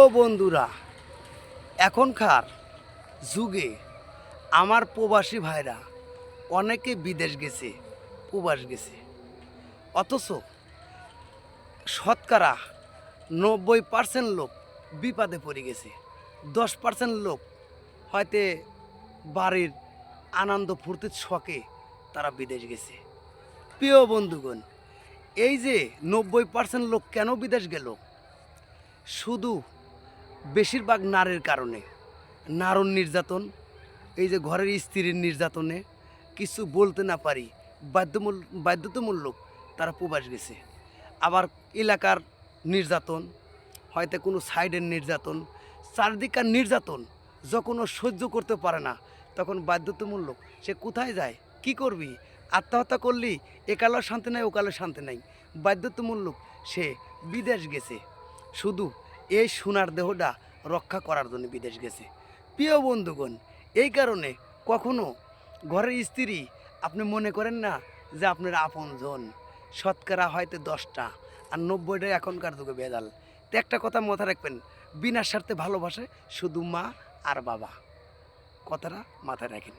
ও বন্ধুরা, এখনকার যুগে আমার প্রবাসী ভাইরা অনেকে বিদেশ গেছে, প্রবাস গেছে, অথচ শতকরা 90% লোক বিপদে পড়ে গেছে। 10% লোক হয়তো বাড়ির আনন্দ ফুর্তির শখে তারা বিদেশ গেছে। প্রিয় বন্ধুগণ, এই যে 90% লোক কেন বিদেশ গেল? শুধু বেশিরভাগ নারীর কারণে। নারণ নির্যাতন, এই যে ঘরের স্ত্রীর নির্যাতনে কিছু বলতে না পারি বাধ্যতামূলক তারা প্রবাস গেছে। আবার এলাকার নির্যাতন, হয়তো কোনো সাইডের নির্যাতন, চারদিকার নির্যাতন যখন ও সহ্য করতে পারে না, তখন বাধ্যতামূলক সে কোথায় যায়? কি করবি? আত্মহত্যা করলি, একালেও শান্তি নাই, ওকালেও শান্তি নাই। বাধ্যতামূলক সে বিদেশ গেছে, শুধু এই সোনার দেহটা রক্ষা করার জন্য বিদেশ গেছে। প্রিয় বন্ধুগণ, এই কারণে কখনো ঘরের স্ত্রী আপনি মনে করেন না যে আপনার আপনজন। শতকরা হয়তো 10টা আর 90টা এখনকার যুগে ভেজাল। তো একটা কথা মাথায় রাখবেন, বিনা স্বার্থে ভালোবাসে শুধু মা আর বাবা। কথাটা মাথায় রাখেন।